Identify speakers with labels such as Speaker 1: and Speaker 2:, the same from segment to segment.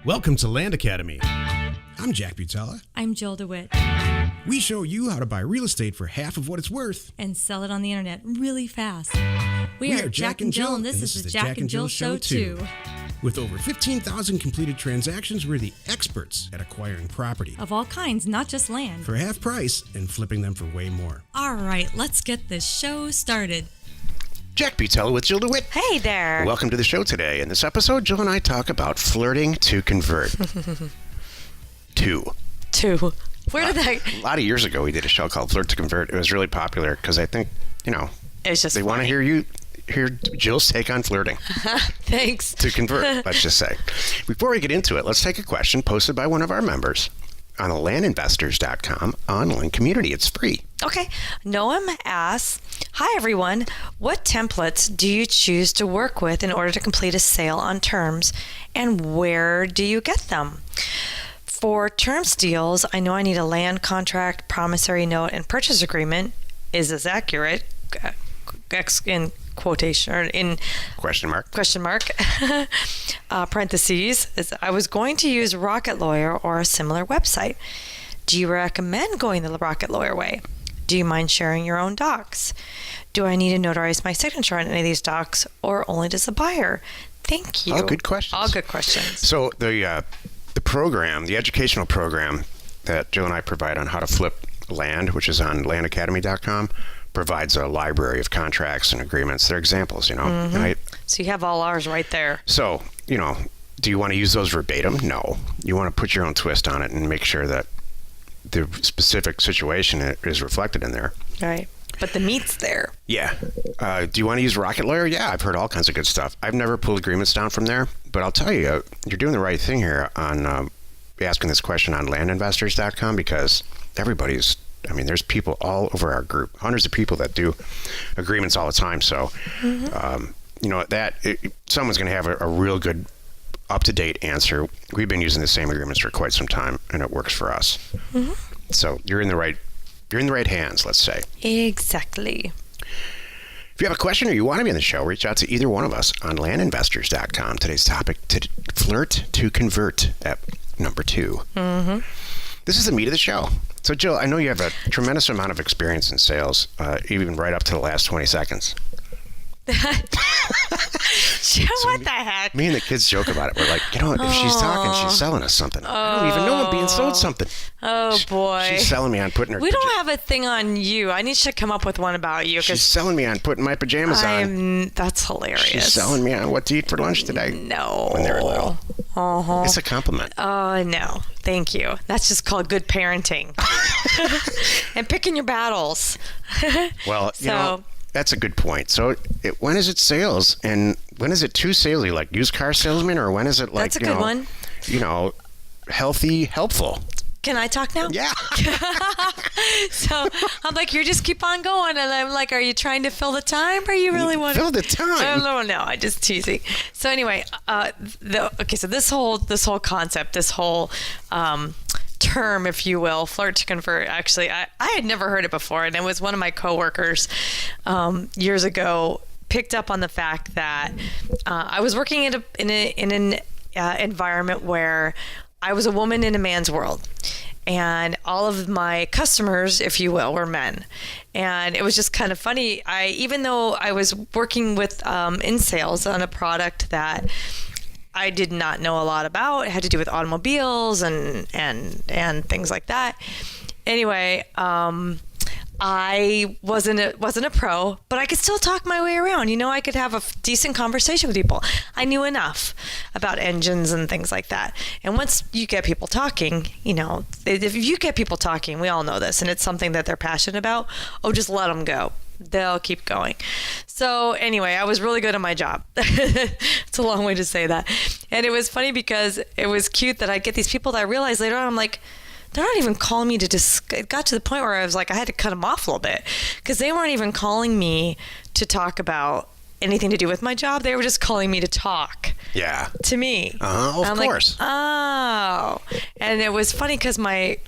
Speaker 1: Welcome to Land Academy. I'm Jack Butala.
Speaker 2: I'm Jill DeWit.
Speaker 1: We show you how to buy real estate for half of what it's worth.
Speaker 2: And sell it on the internet really fast.
Speaker 1: We are Jack and Jill,
Speaker 2: and this is the Jack and Jill Show too.
Speaker 1: With over 15,000 completed transactions, we're the experts at acquiring property.
Speaker 2: Of all kinds, not just land.
Speaker 1: For half price and flipping them for way more.
Speaker 2: All right, let's get this show started.
Speaker 3: Jack Butala with Jill DeWit.
Speaker 2: Hey there.
Speaker 3: Welcome to the show today. In this episode, Jill and I talk about flirting to convert. Two.
Speaker 2: Where did that...
Speaker 3: A lot of years ago, we did a show called Flirt to Convert. It was really popular because I think,
Speaker 2: It's just
Speaker 3: they want to hear Jill's take on flirting.
Speaker 2: Thanks.
Speaker 3: To convert, let's just say. Before we get into it, let's take a question posted by one of our members on the LandInvestorscom online community. It's free.
Speaker 4: Okay. Noam asks, hi everyone, what templates do you choose to work with in order to complete a sale on terms, and where do you get them? For terms deals, I know I need a land contract, promissory note, and purchase agreement. Is this accurate? In quotation or in
Speaker 3: question mark
Speaker 4: parentheses. I was going to use Rocket Lawyer or a similar website. Do you recommend going the Rocket Lawyer way? Do you mind sharing your own docs? Do I need to notarize my signature on any of these docs, or only does the buyer? Thank you.
Speaker 3: All good questions. So the program, the educational program that Jill and I provide on how to flip land, which is on landacademy.com, provides a library of contracts and agreements. They're examples,
Speaker 4: Mm-hmm. So you have all ours right there.
Speaker 3: So, do you want to use those verbatim? No. You want to put your own twist on it and make sure that the specific situation is reflected in there.
Speaker 4: Right. But the meat's there.
Speaker 3: Yeah. Do you want to use Rocket Lawyer? Yeah, I've heard all kinds of good stuff. I've never pulled agreements down from there, but I'll tell you, you're doing the right thing here on asking this question on LandInvestorscom, because there's people all over our group, hundreds of people that do agreements all the time. So, someone's going to have a real good, up-to-date answer. We've been using the same agreements for quite some time, and it works for us. Mm-hmm. So you're in the right hands, let's say.
Speaker 4: Exactly.
Speaker 3: If you have a question or you want to be on the show, reach out to either one of us on LandInvestors.com. Today's topic, Flirt to Convert, number 2. Mm-hmm. This is the meat of the show. So, Jill, I know you have a tremendous amount of experience in sales, even right up to the last 20 seconds.
Speaker 4: Jill, what the heck?
Speaker 3: Me and the kids joke about it. We're like, if she's talking, she's selling us something. I don't even know I'm being sold something.
Speaker 4: Oh, boy.
Speaker 3: She's selling me on putting her...
Speaker 4: We don't have a thing on you. I need to come up with one about you.
Speaker 3: She's selling me on putting my pajamas on.
Speaker 4: That's hilarious.
Speaker 3: She's selling me on what to eat for lunch today.
Speaker 4: No.
Speaker 3: When they were little.
Speaker 4: Uh-huh.
Speaker 3: It's a compliment.
Speaker 4: Oh, no. Thank you. That's just called good parenting. And picking your battles.
Speaker 3: Well, that's a good point. So when is it sales, and when is it too salesy, like used car salesman, or when is it like,
Speaker 4: that's a good one.
Speaker 3: Healthy, helpful?
Speaker 4: Can I talk now?
Speaker 3: Yeah.
Speaker 4: So I'm like, you just keep on going. And I'm like, are you trying to fill the time, or you really want to
Speaker 3: fill the time?
Speaker 4: No, I'm just teasing. So anyway, so this whole concept, this whole term, if you will, flirt to convert, actually, I had never heard it before. And it was one of my coworkers years ago picked up on the fact that I was working in an environment where I was a woman in a man's world, and all of my customers, if you will, were men. And it was just kind of funny. Even though I was working with in sales on a product that I did not know a lot about, it had to do with automobiles and things like that. Anyway, I wasn't a pro, but I could still talk my way around. I could have a decent conversation with people. I knew enough about engines and things like that. And once you get people talking, if you get people talking, we all know this, and it's something that they're passionate about, just let them go. They'll keep going. So anyway, I was really good at my job. It's a long way to say that. And it was funny because it was cute that I'd get these people that I realized later on, I'm like, they're not even calling me to discuss. It got to the point where I was like, I had to cut them off a little bit, because they weren't even calling me to talk about anything to do with my job. They were just calling me to talk.
Speaker 3: Yeah.
Speaker 4: To me.
Speaker 3: Of course.
Speaker 4: Like, oh. And it was funny because my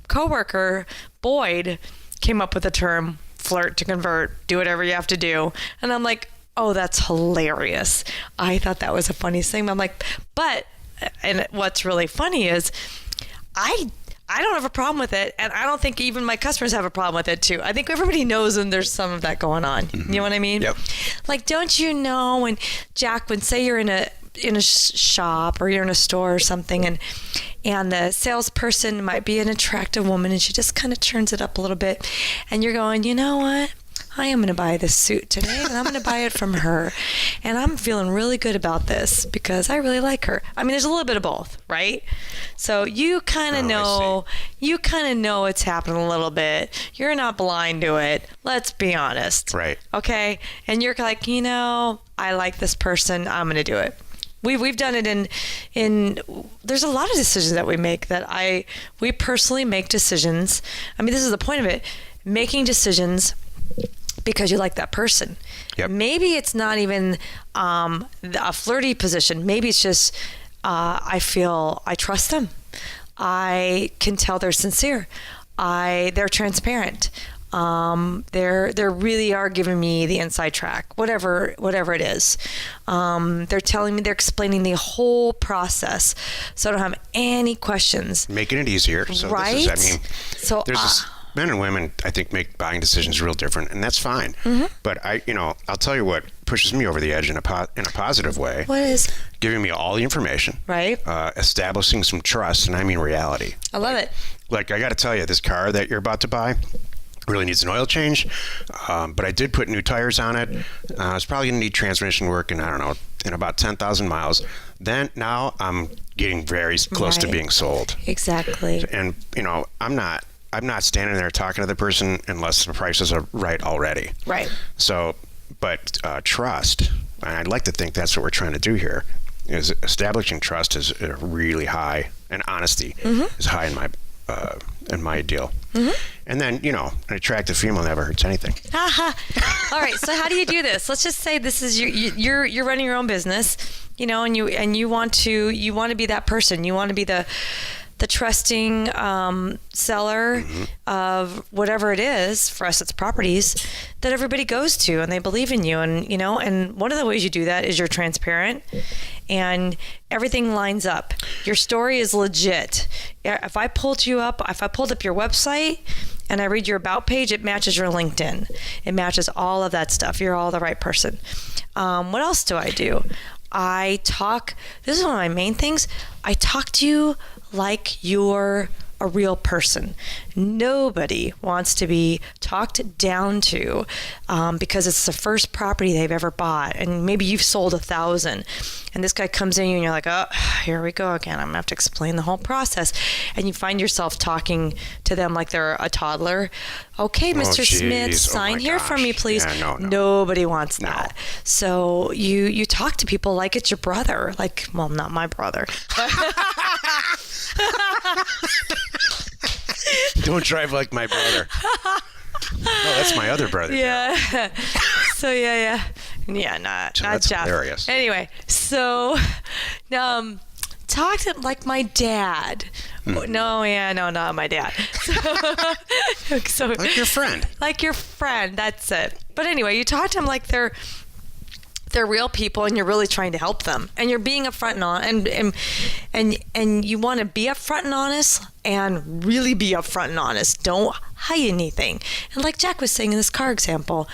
Speaker 4: coworker, Boyd, came up with the term flirt to convert, do whatever you have to do. And I'm like, oh, that's hilarious. I thought that was the funniest thing. I'm like, but and what's really funny is I don't have a problem with it, and I don't think even my customers have a problem with it too. I think everybody knows when there's some of that going on. You know what I mean?
Speaker 3: Yep.
Speaker 4: Like, don't you know when say you're in a shop or you're in a store or something, and the salesperson might be an attractive woman, and she just kind of turns it up a little bit, and you're going, you know what? I am going to buy this suit today, and I'm going to buy it from her. And I'm feeling really good about this because I really like her. I mean, there's a little bit of both, right? So you kind of know it's happening a little bit. You're not blind to it. Let's be honest.
Speaker 3: Right.
Speaker 4: Okay? And you're like, I like this person. I'm going to do it. We've done it in there's a lot of decisions that we make that we personally make decisions. I mean, this is the point of it. Making decisions because you like that person.
Speaker 3: Yep.
Speaker 4: Maybe it's not even a flirty position. Maybe it's just I feel I trust them. I can tell they're sincere. They're transparent. They really are giving me the inside track, whatever it is. They're explaining the whole process, so I don't have any questions.
Speaker 3: Making it easier. So
Speaker 4: right?
Speaker 3: There's men and women, I think, make buying decisions real different, and that's fine.
Speaker 4: Mm-hmm.
Speaker 3: But I'll tell you what pushes me over the edge in a positive way.
Speaker 4: What is?
Speaker 3: Giving me all the information.
Speaker 4: Right.
Speaker 3: Establishing some trust, and I mean reality.
Speaker 4: I love it.
Speaker 3: Like, I got to tell you, this car that you're about to buy really needs an oil change, but I did put new tires on it. It's probably going to need transmission work in about 10,000 miles. Now I'm getting very close to being sold.
Speaker 4: Exactly.
Speaker 3: And, I'm not standing there talking to the person unless the prices are right already.
Speaker 4: Right.
Speaker 3: So, but trust, and I'd like to think that's what we're trying to do here, is establishing trust is really high, and honesty is high in my deal. Mm-hmm. And then, an attractive female never hurts anything.
Speaker 4: All right. So how do you do this? Let's just say this is you're running your own business, and you want to be that person. You want to be the trusting seller of whatever it is. For us, it's properties that everybody goes to, and they believe in you. And and one of the ways you do that is you're transparent, and everything lines up. Your story is legit. If I pulled up your website and I read your about page, it matches your LinkedIn. It matches all of that stuff. You're all the right person. What else do I do? This is one of my main things. I talk to you like you're a real person. Nobody wants to be talked down to because it's the first property they've ever bought, and maybe you've sold 1,000, and this guy comes in and you're like, oh, here we go again. I'm gonna have to explain the whole process, and you find yourself talking to them like they're a toddler. Okay, Mr. Smith, sign here for me, please.
Speaker 3: Yeah, no.
Speaker 4: Nobody wants that. So you talk to people like it's your brother. Well, not my brother.
Speaker 3: Don't drive like my brother. No, that's my other brother.
Speaker 4: Yeah. So yeah. Not
Speaker 3: that's
Speaker 4: Jeff.
Speaker 3: Hilarious.
Speaker 4: Anyway, so talk to him like my dad. No, not my dad. So
Speaker 3: like your friend.
Speaker 4: Like your friend. That's it. But anyway, you talk to them like they're real people, and you're really trying to help them, and you're being upfront and you want to be upfront and honest, and really be upfront and honest. Don't hide anything. And like Jack was saying in this car example,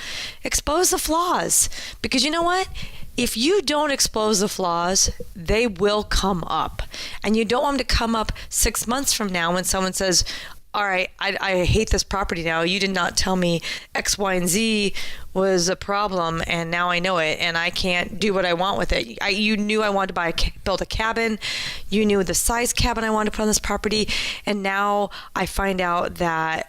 Speaker 4: expose the flaws, because you know what? If you don't expose the flaws, they will come up, and you don't want them to come up 6 months from now when someone says, all right, I hate this property now. You did not tell me X, Y, and Z was a problem, and now I know it, and I can't do what I want with it. You knew I wanted to build a cabin. You knew the size cabin I wanted to put on this property, and now I find out that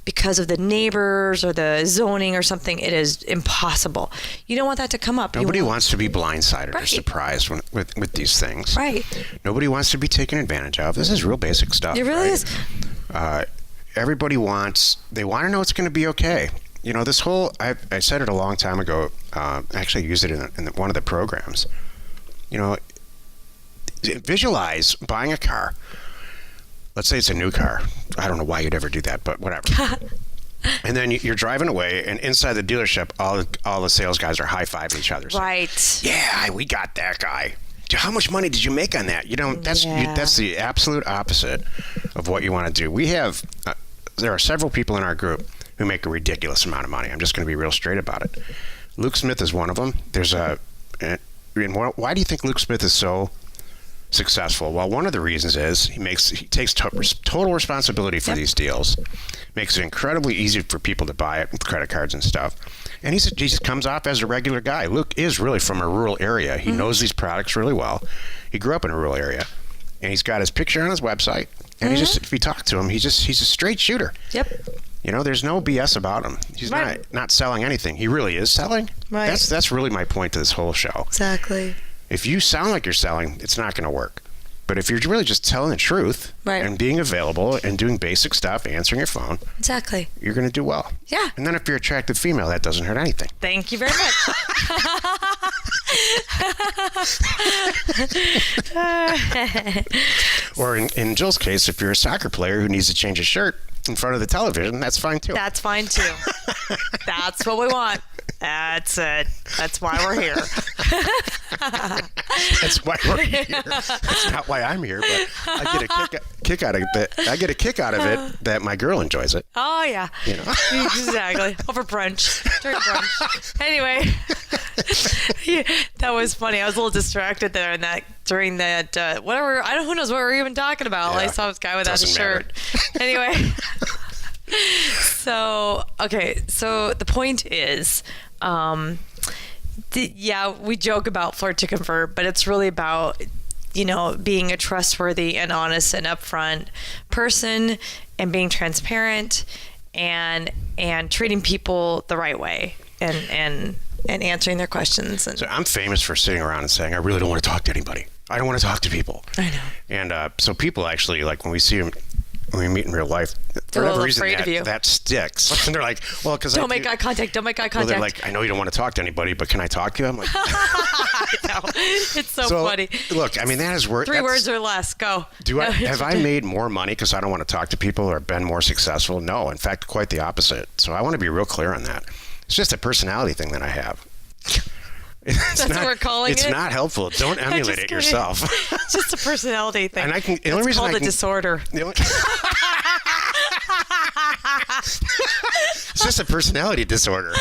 Speaker 4: because of the neighbors or the zoning or something, it is impossible. You don't want that to come up.
Speaker 3: Nobody wants to be blindsided or surprised with these things.
Speaker 4: Right.
Speaker 3: Nobody wants to be taken advantage of. This is real basic stuff.
Speaker 4: It really is.
Speaker 3: Everybody they want to know it's going to be okay. This whole, I said it a long time ago, actually used it in one of the programs. Visualize buying a car. Let's say it's a new car. I don't know why you'd ever do that, but whatever. And then you're driving away, and inside the dealership, all the sales guys are high-fiving each other.
Speaker 4: Right.
Speaker 3: Yeah, we got that guy. how much money did you make on that? That's the absolute opposite of what you want to do. We have there are several people in our group who make a ridiculous amount of money. I'm just going to be real straight about it. Luke Smith is one of them. Why do you think Luke Smith is so successful? Well, one of the reasons is he takes total responsibility for these deals, makes it incredibly easy for people to buy it with credit cards and stuff. And he just comes off as a regular guy. Luke is really from a rural area. He knows these products really well. He grew up in a rural area, and he's got his picture on his website. And if you talk to him, he's a straight shooter.
Speaker 2: Yep.
Speaker 3: There's no BS about him. He's not selling anything. He really is selling.
Speaker 2: Right.
Speaker 3: That's really my point to this whole show.
Speaker 2: Exactly.
Speaker 3: If you sound like you're selling, it's not going to work. But if you're really just telling the truth and being available and doing basic stuff, answering your phone,
Speaker 2: exactly,
Speaker 3: you're going to do well.
Speaker 2: Yeah.
Speaker 3: And then if you're an attractive female, that doesn't hurt anything.
Speaker 4: Thank you very much.
Speaker 3: Or in Jill's case, if you're a soccer player who needs to change his shirt in front of the television, that's fine too.
Speaker 4: That's fine too. That's what we want. That's it. That's why we're here.
Speaker 3: That's why we're here. That's not why I'm here, but I get a kick out of it. I get a kick out of it that my girl enjoys it.
Speaker 4: Oh yeah. Exactly. Over brunch. During brunch. Anyway. Yeah, that was funny. I was a little distracted there during that whatever. Who knows what we were even talking about.
Speaker 3: Yeah.
Speaker 4: I saw this guy without a shirt. Anyway. So the point is, we joke about Flirt to Convert, but it's really about, being a trustworthy and honest and upfront person and being transparent and treating people the right way and answering their questions. And
Speaker 3: so I'm famous for sitting around and saying, I really don't want to talk to anybody. I don't want to talk to people.
Speaker 2: I know.
Speaker 3: And so people actually, like, when we see them, when we meet in real life, for
Speaker 4: They're a
Speaker 3: whatever
Speaker 4: little
Speaker 3: reason
Speaker 4: afraid of you.
Speaker 3: that sticks. And they're like, well, because
Speaker 4: don't make eye contact. Don't make eye
Speaker 3: Well,
Speaker 4: contact.
Speaker 3: they're like, I know you don't want to talk to anybody, but can I talk to you? I'm like,
Speaker 4: I know. It's so funny.
Speaker 3: Look, I mean, that is worth
Speaker 4: 3 words or less. Go.
Speaker 3: Have I made more money because I don't want to talk to people or been more successful? No, in fact, quite the opposite. So I want to be real clear on that. It's just a personality thing that I have.
Speaker 4: That's what we're calling it.
Speaker 3: It's not helpful. Don't emulate it yourself.
Speaker 4: It's just a personality thing.
Speaker 3: And the only
Speaker 4: It's
Speaker 3: reason
Speaker 4: called a disorder.
Speaker 3: It's just a personality disorder.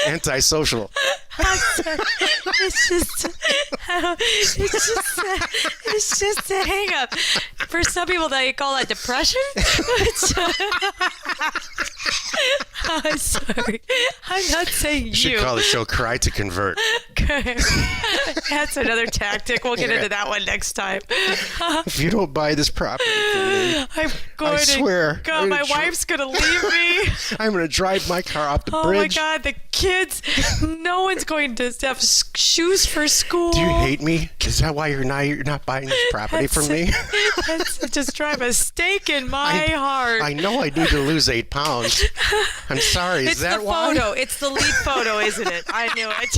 Speaker 3: Antisocial.
Speaker 4: It's just a hang up. For some people, they call that depression. I'm sorry. I'm not saying
Speaker 3: You should call the show Cry to Convert.
Speaker 4: That's another tactic. We'll get into that one next time.
Speaker 3: If you don't buy this property from me,
Speaker 4: I
Speaker 3: swear.
Speaker 4: God, my wife's going to leave me.
Speaker 3: I'm going to drive my car off the bridge.
Speaker 4: Oh my God, the kids. No one's going to have shoes for school.
Speaker 3: Do you hate me? Is that why you're not buying this property from me?
Speaker 4: Just drive a stake in my heart.
Speaker 3: I know I need to lose 8 pounds. I'm sorry. Is that why?
Speaker 4: It's the photo. It's the lead photo, isn't it? I knew it.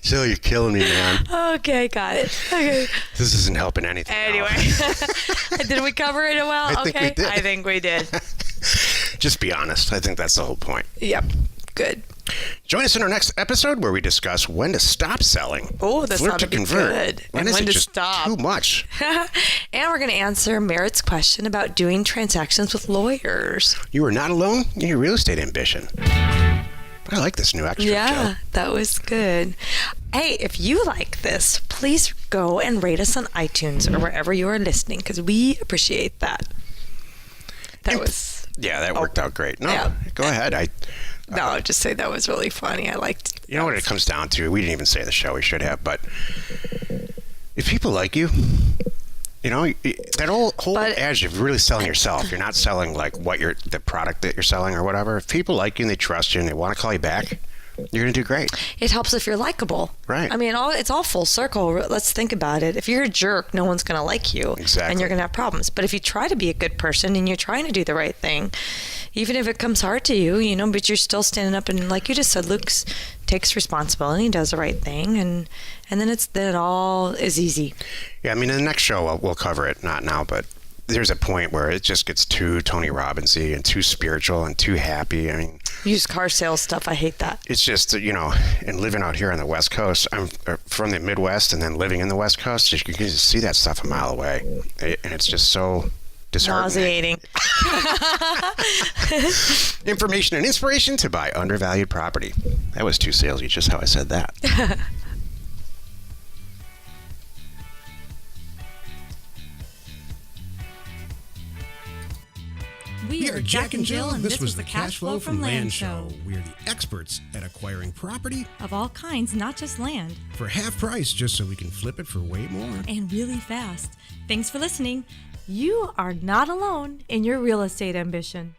Speaker 3: Jill, you're killing me, man.
Speaker 4: Okay, got it. Okay.
Speaker 3: This isn't helping anything.
Speaker 4: Anyway, did we cover it well?
Speaker 3: I think we did. Just be honest. I think that's the whole point.
Speaker 4: Yep. Good.
Speaker 3: Join us in our next episode where we discuss when to stop selling.
Speaker 4: Oh, that's
Speaker 3: Flirt to Convert.
Speaker 4: Good.
Speaker 3: When is it just too much?
Speaker 4: And we're going to answer Merritt's question about doing transactions with lawyers.
Speaker 3: You are not alone in your real estate ambition. I like this new extra.
Speaker 4: Yeah,
Speaker 3: Joe.
Speaker 4: that was good. Hey, if you like this, please go and rate us on iTunes or wherever you are listening, because we appreciate that. That
Speaker 3: worked out great. No,
Speaker 4: yeah.
Speaker 3: Go ahead.
Speaker 4: No, just say that was really funny. I liked it.
Speaker 3: You know what it comes down to? We didn't even say the show. We should have. But if people like you, that whole adage of really selling yourself. You're not selling like the product that you're selling or whatever. If people like you and they trust you and they want to call you back, you're going to do great.
Speaker 4: It helps if you're likable.
Speaker 3: Right.
Speaker 4: I mean, it's all full circle. Let's think about it. If you're a jerk, no one's going to like you.
Speaker 3: Exactly.
Speaker 4: And you're going to have problems. But if you try to be a good person and you're trying to do the right thing, even if it comes hard to you, but you're still standing up and, like you just said, Luke takes responsibility, does the right thing, and then it all is easy.
Speaker 3: Yeah, I mean, in the next show we'll cover it. Not now, but there's a point where it just gets too Tony Robbins-y and too spiritual and too happy. I mean,
Speaker 4: Used car sales stuff. I hate that.
Speaker 3: it's just, and living out here on the West Coast, I'm from the Midwest and then living in the West Coast, you can just see that stuff a mile away. And it's just so disheartening.
Speaker 4: Nauseating.
Speaker 3: Information and inspiration to buy undervalued property. That was too salesy, just how I said that.
Speaker 2: We are Jack and Jill, and
Speaker 1: this was the Cash Flow from Land Show. We're the experts at acquiring property
Speaker 2: Of all kinds, not just land.
Speaker 1: for half price just so we can flip it for way more.
Speaker 2: And really fast. Thanks for listening. You are not alone in your real estate ambition.